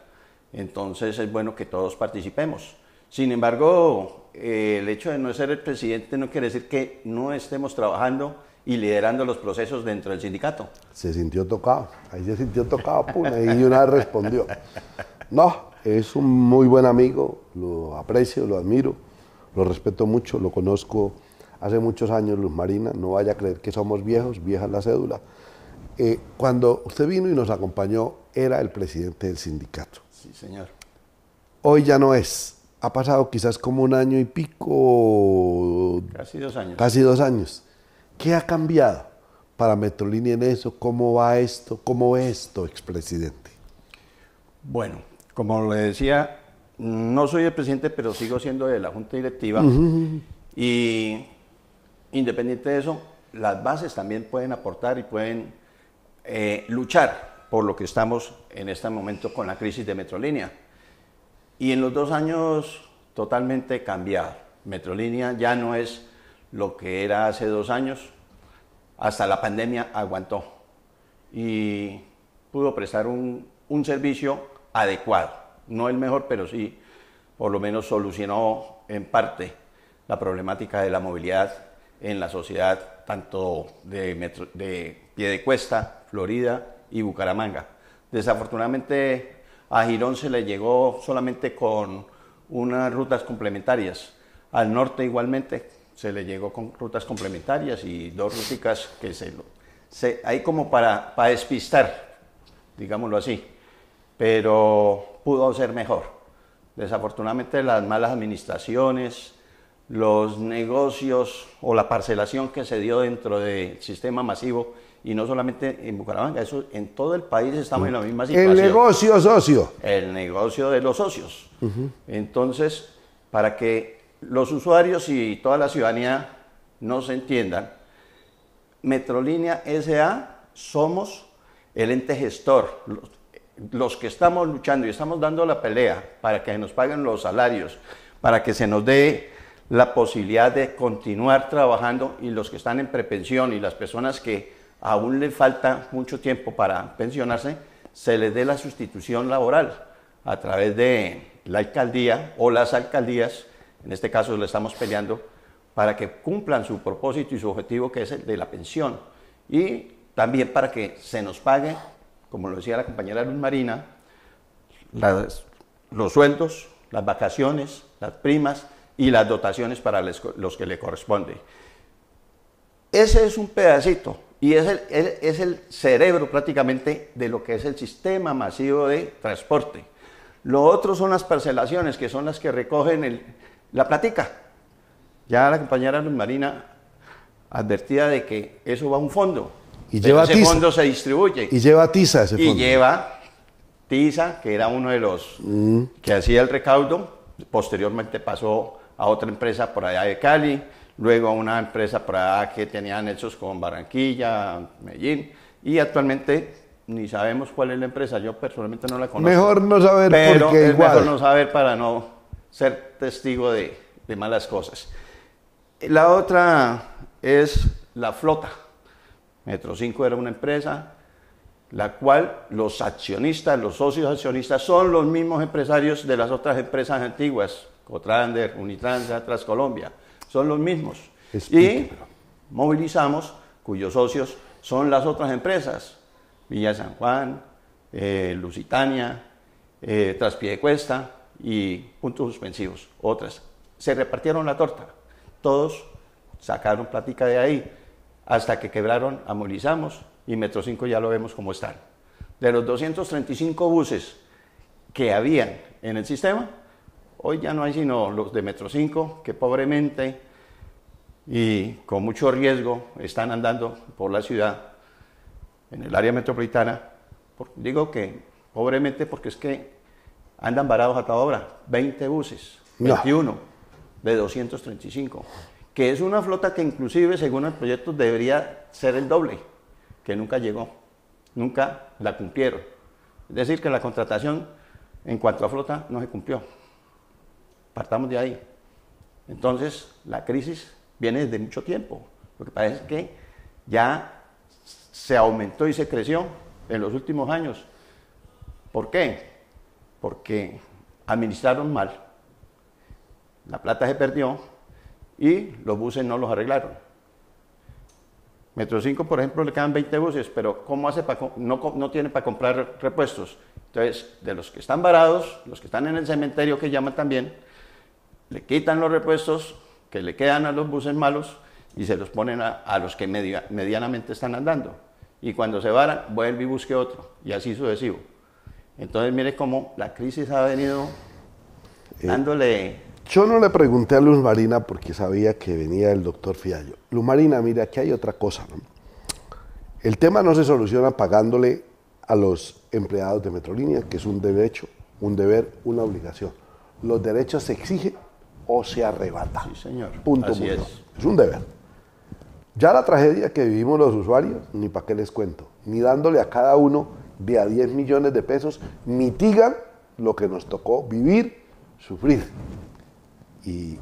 entonces es bueno que todos participemos. Sin embargo, el hecho de no ser el presidente no quiere decir que no estemos trabajando y liderando los procesos dentro del sindicato. Se sintió tocado, ahí se sintió tocado, pum, y una vez respondió. No, es un muy buen amigo, lo aprecio, lo admiro, lo respeto mucho, lo conozco hace muchos años, Luz Marina, no vaya a creer que somos viejos, vieja la cédula. Cuando usted vino y nos acompañó, era el presidente del sindicato. Sí, señor. Hoy ya no es. Ha pasado quizás como un año y pico. Casi 2 años. Casi 2 años. ¿Qué ha cambiado para Metrolínea en eso? ¿Cómo va esto? ¿Cómo ve esto, expresidente? Bueno, como le decía, no soy el presidente, pero sigo siendo de la Junta Directiva. Y independiente de eso, las bases también pueden aportar y pueden luchar por lo que estamos en este momento con la crisis de Metrolínea. Y en los 2 años totalmente cambiado. Metrolínea ya no es lo que era hace 2 años. Hasta la pandemia aguantó y pudo prestar un servicio adecuado. No el mejor, pero sí, por lo menos solucionó en parte la problemática de la movilidad en la sociedad, tanto de Piedecuesta, Florida y Bucaramanga. Desafortunadamente a Girón se le llegó solamente con unas rutas complementarias. Al norte igualmente se le llegó con rutas complementarias y 2 ruticas que hay como para despistar, digámoslo así, pero pudo ser mejor. Desafortunadamente las malas administraciones, los negocios o la parcelación que se dio dentro del sistema masivo, y no solamente en Bucaramanga, eso en todo el país estamos en la misma situación. El negocio socio. El negocio de los socios. Entonces, para que los usuarios y toda la ciudadanía nos entiendan, Metrolínea S.A. somos el ente gestor, los que estamos luchando y estamos dando la pelea para que nos paguen los salarios, para que se nos dé la posibilidad de continuar trabajando, y los que están en prepensión y las personas que aún les falta mucho tiempo para pensionarse, se les dé la sustitución laboral a través de la alcaldía o las alcaldías, en este caso le estamos peleando, para que cumplan su propósito y su objetivo, que es el de la pensión, y también para que se nos pague, como lo decía la compañera Luz Marina, los sueldos, las vacaciones, las primas y las dotaciones para los que le corresponde. Ese es un pedacito y es el cerebro prácticamente de lo que es el sistema masivo de transporte. Lo otro son las parcelaciones, que son las que recogen la platica. Ya la compañera Luz Marina advertía de que eso va a un fondo. Y lleva ese fondo se distribuye. Y lleva tiza ese fondo. Y lleva tiza, que era uno de los que hacía el recaudo. Posteriormente pasó a otra empresa por allá de Cali, luego a una empresa por allá que tenía nexos con Barranquilla, Medellín, y actualmente ni sabemos cuál es la empresa. Yo personalmente no la conozco. Mejor no saber, pero porque es igual. mejor no saber para no ser testigo de malas cosas. La otra es la flota. Metro 5 era una empresa la cual los accionistas, los socios accionistas son los mismos empresarios de las otras empresas antiguas, Cotrander, Unitrans, Transcolombia, son los mismos. Y movilizamos, cuyos socios son las otras empresas, Villa San Juan, Lusitania, Traspiedecuesta y Puntos Suspensivos, otras. Se repartieron la torta, todos sacaron plática de ahí, hasta que quebraron, movilizamos, y Metro 5 ya lo vemos como están. De los 235 buses que habían en el sistema, hoy ya no hay sino los de Metro 5, que pobremente y con mucho riesgo están andando por la ciudad, en el área metropolitana. Digo que pobremente porque es que andan varados a toda hora, 20 buses, 21 de 235, que es una flota que inclusive según el proyecto debería ser el doble, que nunca llegó, nunca la cumplieron. Es decir, que la contratación en cuanto a flota no se cumplió. Partamos de ahí. Entonces, la crisis viene desde mucho tiempo. Lo que pasa es que ya se aumentó y se creció en los últimos años. ¿Por qué? Porque administraron mal. La plata se perdió y los buses no los arreglaron. Metro 5, por ejemplo, le quedan 20 buses, pero ¿cómo hace no tiene para comprar repuestos? Entonces, de los que están varados, los que están en el cementerio, que llaman también, le quitan los repuestos que le quedan a los buses malos y se los ponen a los que medianamente están andando. Y cuando se varan, vuelve y busque otro, y así sucesivo. Entonces, mire cómo la crisis ha venido dándole... Yo no le pregunté a Luz Marina porque sabía que venía el doctor Fiallo. Luz Marina, mira, aquí hay otra cosa, ¿no? El tema no se soluciona pagándole a los empleados de Metrolínea, que es un derecho, un deber, una obligación. Los derechos se exigen o se arrebatan. Sí, señor. Punto. Así es. Es un deber. Ya la tragedia que vivimos los usuarios, ni para qué les cuento, ni dándole a cada uno de a 10 millones de pesos, mitigan lo que nos tocó vivir, sufrir. Y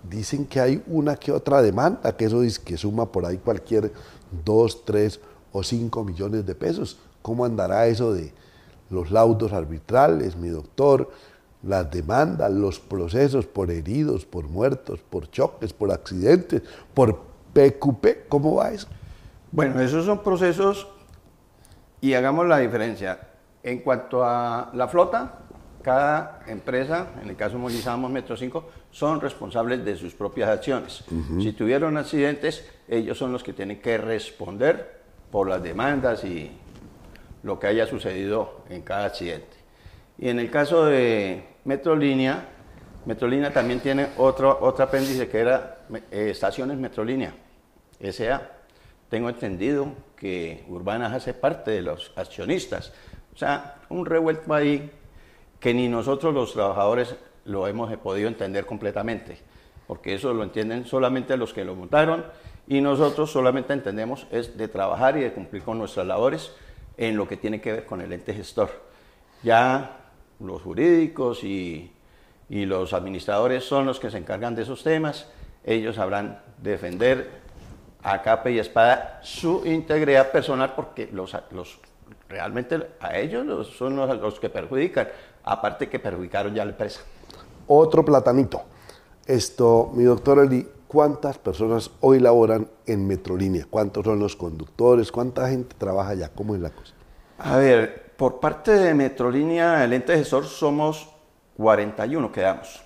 dicen que hay una que otra demanda, que eso es que suma por ahí cualquier 2, 3 o 5 millones de pesos. ¿Cómo andará eso de los laudos arbitrales, mi doctor? Las demandas, los procesos por heridos, por muertos, por choques, por accidentes, por PQP, ¿cómo va eso? Bueno, esos son procesos y hagamos la diferencia. En cuanto a la flota, cada empresa, en el caso movilizamos Metro 5, son responsables de sus propias acciones. Si tuvieron accidentes, ellos son los que tienen que responder por las demandas y lo que haya sucedido en cada accidente. Y en el caso de Metrolínea también tiene otro apéndice que era Estaciones Metrolínea, S.A. Tengo entendido que Urbanas hace parte de los accionistas. O sea, un revuelto ahí que ni nosotros los trabajadores lo hemos podido entender completamente, porque eso lo entienden solamente los que lo montaron y nosotros solamente entendemos es de trabajar y de cumplir con nuestras labores en lo que tiene que ver con el ente gestor. Ya los jurídicos y los administradores son los que se encargan de esos temas, ellos sabrán defender a capa y espada su integridad personal porque los realmente a ellos son los que perjudican, aparte que perjudicaron ya a la empresa. Otro platanito. Mi doctor Eli, ¿cuántas personas hoy laboran en Metrolínea? ¿Cuántos son los conductores? ¿Cuánta gente trabaja allá? ¿Cómo es la cosa? A ver, por parte de Metrolínea, el ente gestor, somos 41 quedamos.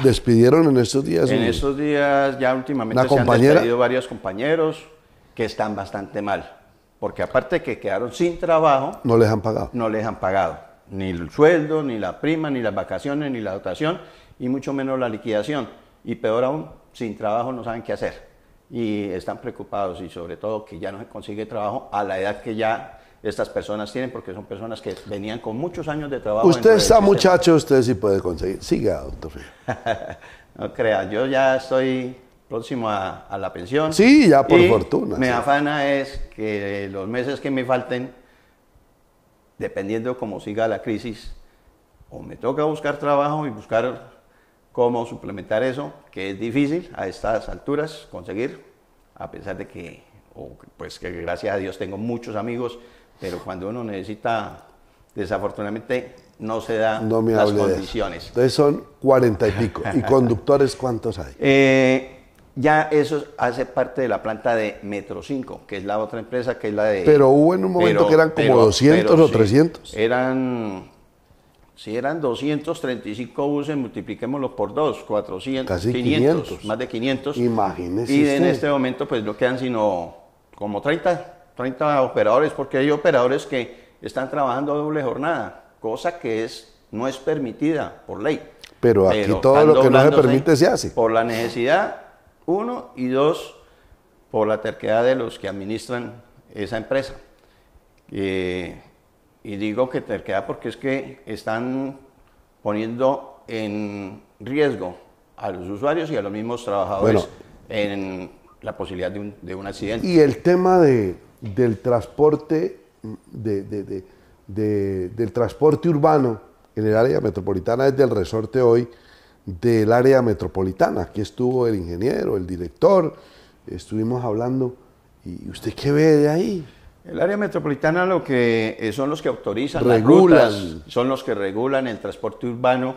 Despidieron en estos días. En estos días ya últimamente se han despedido varios compañeros que están bastante mal. Porque aparte de que quedaron sin trabajo... No les han pagado. No les han pagado. Ni el sueldo, ni la prima, ni las vacaciones, ni la dotación, y mucho menos la liquidación. Y peor aún, sin trabajo no saben qué hacer. Y están preocupados, y sobre todo que ya no se consigue trabajo a la edad que ya estas personas tienen, porque son personas que venían con muchos años de trabajo. Usted está muchacho, usted sí puede conseguir. Siga, doctor. No crea, yo ya estoy próximo a la pensión. Sí, ya por fortuna. Me afana es que los meses que me falten, dependiendo cómo siga la crisis, o me toca buscar trabajo y buscar cómo suplementar eso, que es difícil a estas alturas conseguir, a pesar de que, pues que gracias a Dios tengo muchos amigos, pero cuando uno necesita, desafortunadamente no se dan las condiciones. Entonces son 40 y pico. ¿Y conductores cuántos hay? Ya eso hace parte de la planta de Metro 5, que es la otra empresa, que es la de... Pero hubo en un momento que eran como 200 o 300. Si eran 235 buses, multipliquémoslo por 2, 400, casi 500, más de 500. Imagínese. Y en este momento pues no quedan sino como 30 operadores, porque hay operadores que están trabajando a doble jornada, cosa que no es permitida por ley. Pero aquí todo lo que no se permite se hace. Por la necesidad, uno, y dos, por la terquedad de los que administran esa empresa. Y digo que terquedad porque es que están poniendo en riesgo a los usuarios y a los mismos trabajadores en la posibilidad de un accidente. Y el tema del transporte, del transporte urbano en el área metropolitana es del resorte hoy del área metropolitana. Aquí estuvo el ingeniero, el director, estuvimos hablando. ¿Y usted qué ve de ahí? El área metropolitana lo que son los que autorizan las rutas, son los que regulan el transporte urbano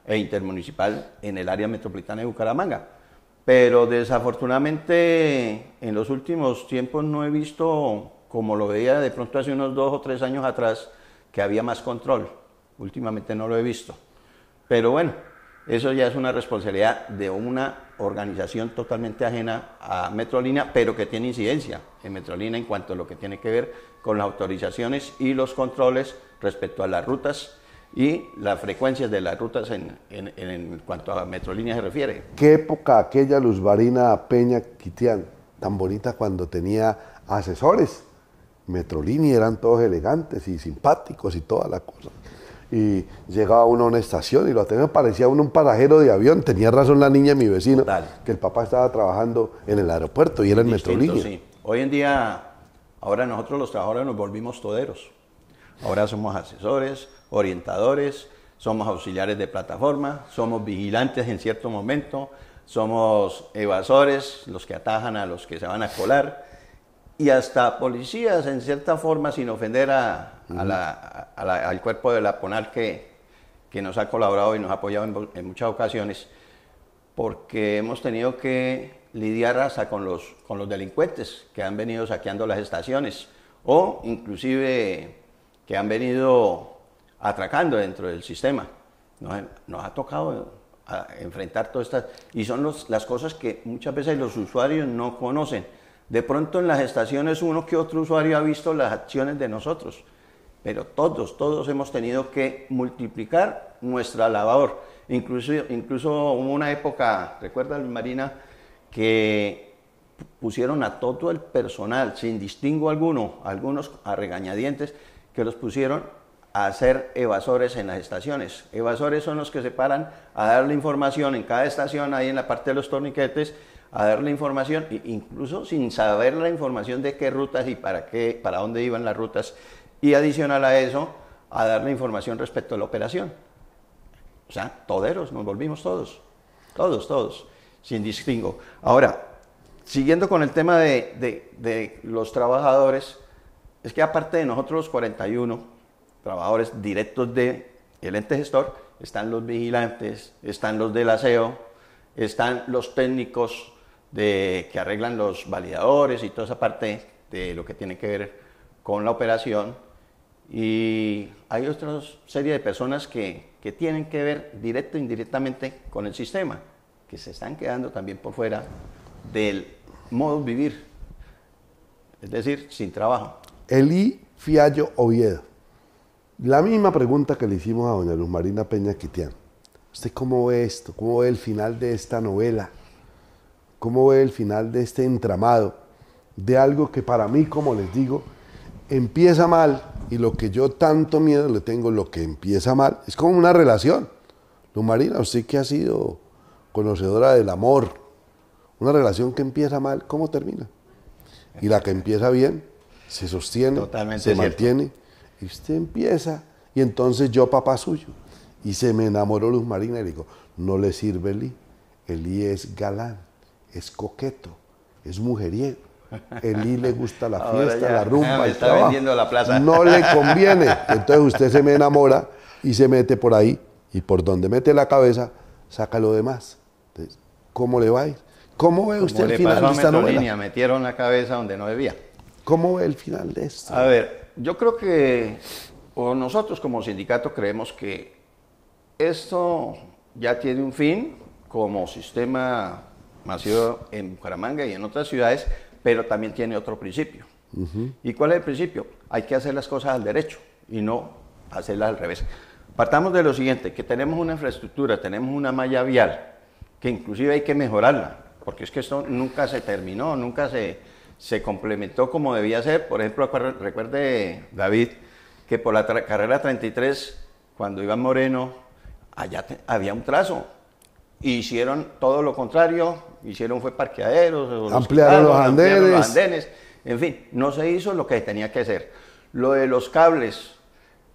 e intermunicipal en el área metropolitana de Bucaramanga. Pero desafortunadamente en los últimos tiempos no he visto, como lo veía de pronto hace unos 2 o 3 años atrás, que había más control. Últimamente no lo he visto. Pero bueno, eso ya es una responsabilidad de una organización totalmente ajena a Metrolínea, pero que tiene incidencia en Metrolínea en cuanto a lo que tiene que ver con las autorizaciones y los controles respecto a las rutas y las frecuencias de las rutas en cuanto a Metrolínea se refiere. ¿Qué época aquella Luz Marina Peña Quitián, tan bonita cuando tenía asesores? Metrolínea eran todos elegantes y simpáticos y toda la cosa. Y llegaba uno a una estación y lo tenía, parecía uno un pasajero de avión. Tenía razón la niña, mi vecino, total, que el papá estaba trabajando en el aeropuerto y era en Metrolínea. Sí. Hoy en día, ahora nosotros los trabajadores nos volvimos toderos. Ahora somos asesores, orientadores, somos auxiliares de plataforma, somos vigilantes en cierto momento, somos evasores, los que atajan a los que se van a colar, y hasta policías en cierta forma, sin ofender al cuerpo de la PONAL que nos ha colaborado y nos ha apoyado en muchas ocasiones, porque hemos tenido que lidiar hasta con los delincuentes que han venido saqueando las estaciones o inclusive que han venido atracando dentro del sistema. Nos ha tocado enfrentar todas estas, y son las cosas que muchas veces los usuarios no conocen. De pronto en las estaciones uno que otro usuario ha visto las acciones de nosotros, pero todos hemos tenido que multiplicar nuestra labor. Incluso hubo una época, recuerda Marina, que pusieron a todo el personal, sin distingo alguno, algunos a regañadientes, que los pusieron a ser evasores en las estaciones. Evasores son los que se paran a dar la información en cada estación, ahí en la parte de los torniquetes, a dar la información, incluso sin saber la información de qué rutas y para dónde iban las rutas, y adicional a eso, a dar la información respecto a la operación. O sea, toderos, nos volvimos todos, sin distingo. Ahora, siguiendo con el tema de los trabajadores, es que aparte de nosotros los 41 trabajadores directos del ente gestor, están los vigilantes, están los del aseo, están los técnicos que arreglan los validadores y toda esa parte de lo que tiene que ver con la operación. Y hay otra serie de personas que tienen que ver directo e indirectamente con el sistema, que se están quedando también por fuera del modo de vivir, es decir, sin trabajo. Elí Fiallo Oviedo. La misma pregunta que le hicimos a doña Luz Marina Peña Quitián. ¿Usted cómo ve esto? ¿Cómo ve el final de esta novela? ¿Cómo ve el final de este entramado? De algo que para mí, como les digo, empieza mal, y lo que yo tanto miedo le tengo, lo que empieza mal, es como una relación. Luz Marina, usted que ha sido conocedora del amor, una relación que empieza mal, ¿cómo termina? Y la que empieza bien, se sostiene, Totalmente se cierto. mantiene, y usted empieza, y entonces yo, papá suyo, y se me enamoró Luz Marina, y le digo, no le sirve Elí, Elí es galán, es coqueto, es mujeriego, Elí le gusta la Ahora fiesta, ya, la rumba, me el está trabajo. vendiendo la plaza. No le conviene, entonces usted se me enamora y se mete por ahí, y por donde mete la cabeza, saca lo demás. Entonces, ¿cómo le va a ir? ¿Cómo ve usted Como el le final pasó de a esta Metrolínea, novela? metieron la cabeza donde no debía. ¿Cómo ve el final de esto? A ver, yo creo que, o nosotros como sindicato creemos que esto ya tiene un fin como sistema masivo en Bucaramanga y en otras ciudades, pero también tiene otro principio. ¿Y cuál es el principio? Hay que hacer las cosas al derecho y no hacerlas al revés. Partamos de lo siguiente, que tenemos una infraestructura, tenemos una malla vial, que inclusive hay que mejorarla, porque es que esto nunca se terminó, nunca se complementó como debía ser. Por ejemplo, recuerde, David, que por la carrera 33, cuando Iván Moreno, allá había un trazo. Hicieron todo lo contrario, fue parqueaderos, Ampliaron los ampliaron los andenes. andenes, en fin, no se hizo lo que tenía que hacer. Lo de los cables,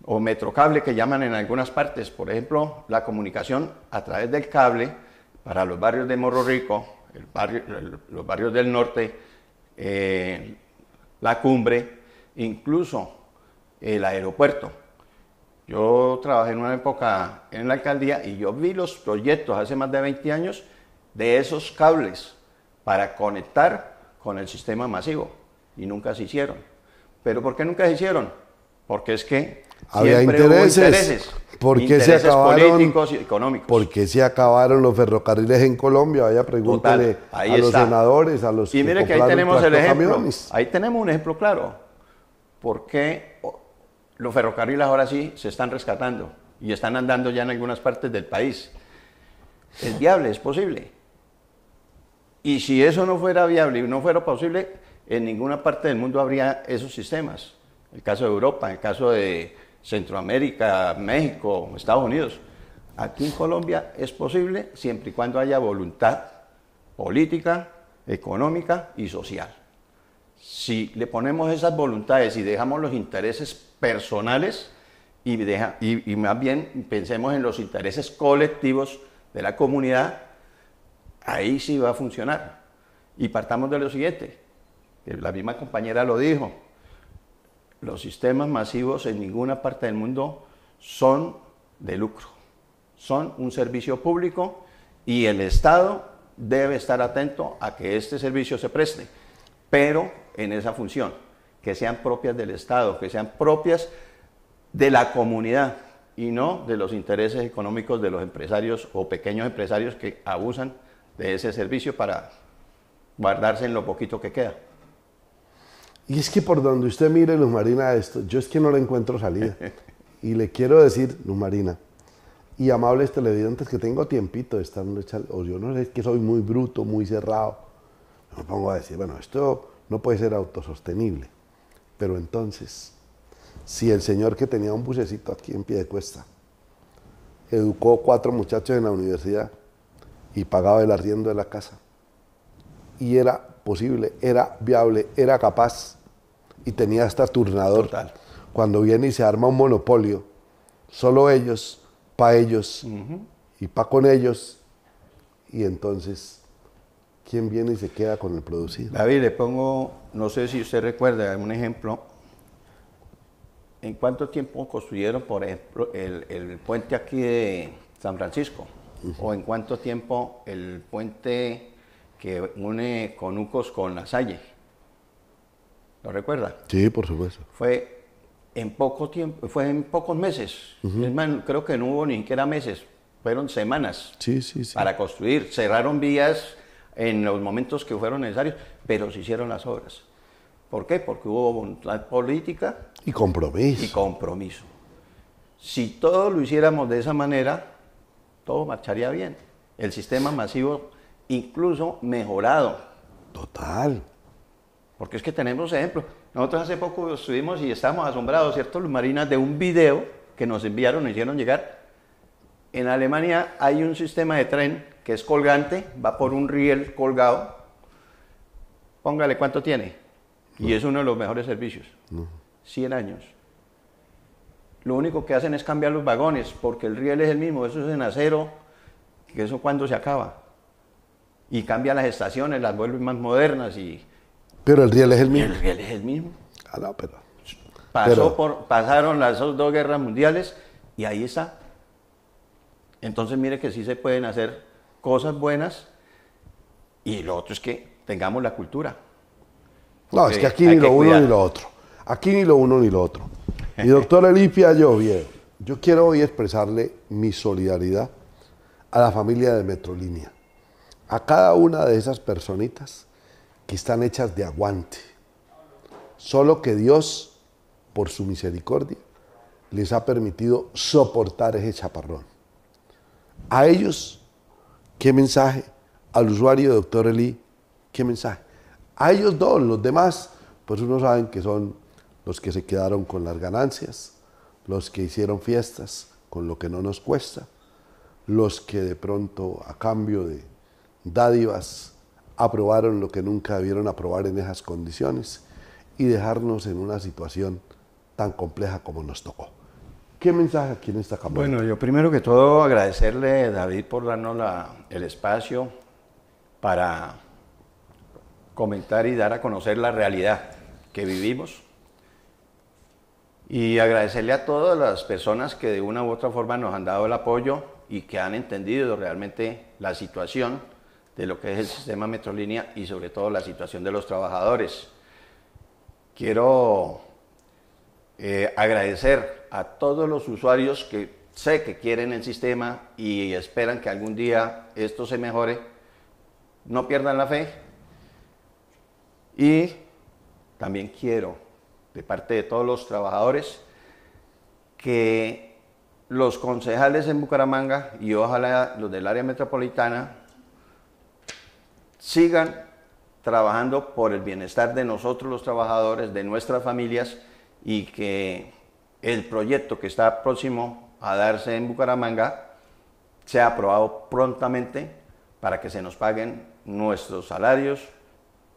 o metrocable que llaman en algunas partes, por ejemplo, la comunicación a través del cable para los barrios de Morro Rico, los barrios del norte, la Cumbre, incluso el aeropuerto. Yo trabajé en una época en la alcaldía y yo vi los proyectos hace más de 20 años de esos cables para conectar con el sistema masivo y nunca se hicieron. ¿Pero por qué nunca se hicieron? Porque es que Había siempre hubo intereses. ¿Por qué se acabaron? Políticos y económicos. ¿Por qué se acabaron los ferrocarriles en Colombia? Vaya, pregúntale Total, ahí a los está. senadores, a los Y mire que ahí compraron tenemos el ejemplo. tractocamiones. Ahí tenemos un ejemplo claro. ¿Por qué los ferrocarriles ahora sí se están rescatando y están andando ya en algunas partes del país? Es viable, es posible. Y si eso no fuera viable y no fuera posible, en ninguna parte del mundo habría esos sistemas. El caso de Europa, el caso de Centroamérica, México, Estados Unidos. Aquí en Colombia es posible siempre y cuando haya voluntad política, económica y social. Si le ponemos esas voluntades y dejamos los intereses personales y más bien pensemos en los intereses colectivos de la comunidad, ahí sí va a funcionar. Y partamos de lo siguiente, que la misma compañera lo dijo, los sistemas masivos en ninguna parte del mundo son de lucro, son un servicio público y el Estado debe estar atento a que este servicio se preste, pero en esa función, que sean propias del Estado, que sean propias de la comunidad y no de los intereses económicos de los empresarios o pequeños empresarios que abusan de ese servicio para guardarse en lo poquito que queda. Y es que por donde usted mire, Luz Marina, esto, yo es que no le encuentro salida. Y le quiero decir, Luz Marina, y amables televidentes, que tengo tiempito de estar, o yo no sé, es que soy muy bruto, muy cerrado. Me pongo a decir, bueno, esto no puede ser autosostenible. Pero entonces, si el señor que tenía un bucecito aquí en Piedecuesta educó 4 muchachos en la universidad y pagaba el arriendo de la casa, y era posible, era viable, era capaz, y tenía hasta turnador. Total. Cuando viene y se arma un monopolio, solo ellos, pa' ellos, y pa' con ellos, y entonces, ¿quién viene y se queda con el producido? David, le pongo, no sé si usted recuerda un ejemplo, ¿En cuánto tiempo construyeron, por ejemplo, el puente aquí de San Francisco? ¿O en cuánto tiempo el puente que une Conucos con La Salle? ¿Lo recuerda? Sí, por supuesto. Fue en poco tiempo, fue en pocos meses. Es más, creo que no hubo ni siquiera meses, fueron semanas Sí, sí, sí. para construir. Cerraron vías en los momentos que fueron necesarios, pero se hicieron las obras. ¿Por qué? Porque hubo voluntad política Y compromiso. y compromiso. Si todos lo hiciéramos de esa manera, todo marcharía bien. El sistema masivo incluso mejorado. Total. Porque es que tenemos ejemplos. Nosotros hace poco estuvimos y estábamos asombrados, ¿cierto, Luz Marina?, de un video que nos enviaron, nos hicieron llegar. En Alemania hay un sistema de tren que es colgante, va por un riel colgado. Póngale cuánto tiene. Y es uno de los mejores servicios. 100 años. Lo único que hacen es cambiar los vagones, porque el riel es el mismo, eso es en acero, que eso cuando se acaba. Y cambian las estaciones, las vuelven más modernas y Pero el riel es el el mismo. riel es el mismo. Ah, no, pero... Pasaron las dos guerras mundiales y ahí está. Entonces mire que sí se pueden hacer cosas buenas y lo otro es que tengamos la cultura. No, es que aquí hay ni que lo uno cuidar. ni lo otro. Aquí ni lo uno ni lo otro. Y doctora Elipia Lloviedo, yo quiero hoy expresarle mi solidaridad a la familia de Metrolínea, a cada una de esas personitas que están hechas de aguante. Solo que Dios, por su misericordia, les ha permitido soportar ese chaparrón. A ellos, ¿qué mensaje? Al usuario, doctor Eli, ¿qué mensaje? A ellos dos, los demás, pues uno saben que son los que se quedaron con las ganancias, los que hicieron fiestas con lo que no nos cuesta, los que de pronto a cambio de dádivas aprobaron lo que nunca debieron aprobar en esas condiciones y dejarnos en una situación tan compleja como nos tocó. ¿Qué mensaje aquí en esta cámara? Bueno, yo primero que todo agradecerle, David, por darnos el espacio para comentar y dar a conocer la realidad que vivimos. Y agradecerle a todas las personas que de una u otra forma nos han dado el apoyo y que han entendido realmente la situación de lo que es el sistema Metrolínea y sobre todo la situación de los trabajadores. Quiero agradecer a todos los usuarios que sé que quieren el sistema y esperan que algún día esto se mejore. No pierdan la fe. Y también quiero, de parte de todos los trabajadores, que los concejales en Bucaramanga y ojalá los del área metropolitana sigan trabajando por el bienestar de nosotros los trabajadores, de nuestras familias y que el proyecto que está próximo a darse en Bucaramanga sea aprobado prontamente para que se nos paguen nuestros salarios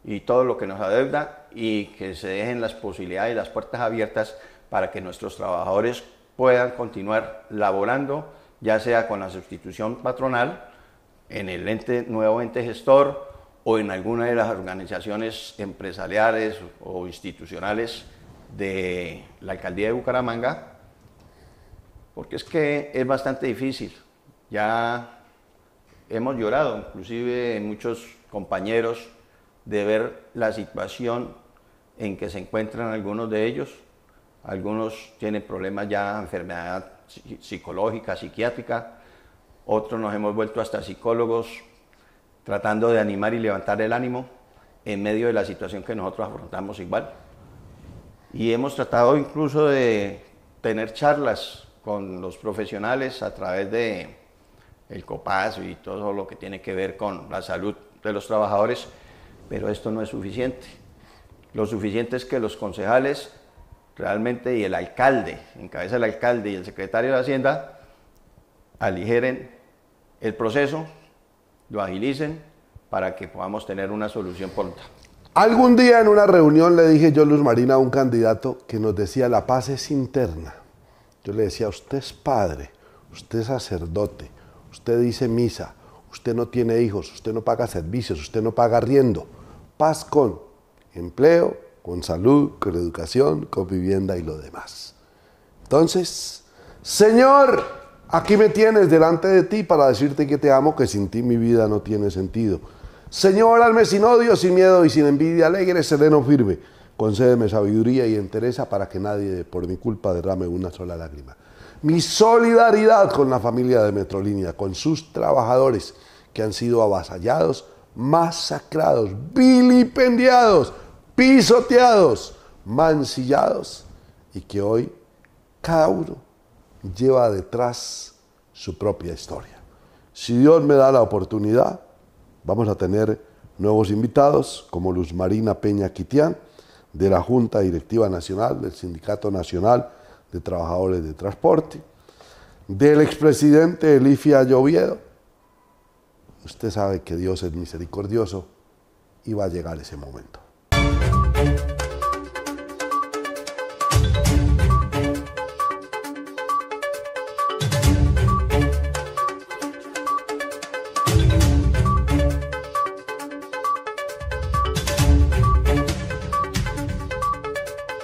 y todo lo que nos adeuda y que se dejen las posibilidades y las puertas abiertas para que nuestros trabajadores puedan continuar laborando, ya sea con la sustitución patronal, en el nuevo ente gestor o en alguna de las organizaciones empresariales o institucionales de la alcaldía de Bucaramanga, porque es que es bastante difícil. Ya hemos llorado, inclusive muchos compañeros, de ver la situación en que se encuentran algunos de ellos. Algunos tienen problemas ya, enfermedad psicológica, psiquiátrica, otros nos hemos vuelto hasta psicólogos tratando de animar y levantar el ánimo en medio de la situación que nosotros afrontamos igual. Y hemos tratado incluso de tener charlas con los profesionales a través de el COPAS y todo lo que tiene que ver con la salud de los trabajadores, pero esto no es suficiente. Lo suficiente es que los concejales realmente y el alcalde, en cabeza del alcalde y el secretario de Hacienda, aligeren el proceso, lo agilicen para que podamos tener una solución pronta. Algún día en una reunión le dije yo, Luz Marina, a un candidato que nos decía la paz es interna. Yo le decía, usted es padre, usted es sacerdote, usted dice misa, usted no tiene hijos, usted no paga servicios, usted no paga arriendo. Paz con empleo, con salud, con educación, con vivienda y lo demás. Entonces, Señor, aquí me tienes delante de ti para decirte que te amo, que sin ti mi vida no tiene sentido. Señor, hazme sin odio, sin miedo y sin envidia, alegre, sereno, firme. Concédeme sabiduría y entereza para que nadie por mi culpa derrame una sola lágrima. Mi solidaridad con la familia de Metrolínea, con sus trabajadores que han sido avasallados, masacrados, vilipendiados, pisoteados, mancillados y que hoy cada uno lleva detrás su propia historia. Si Dios me da la oportunidad, vamos a tener nuevos invitados como Luz Marina Peña Quitián, de la Junta Directiva Nacional del Sindicato Nacional de Trabajadores de Transporte, del expresidente Elifia Lloviedo. Usted sabe que Dios es misericordioso y va a llegar ese momento.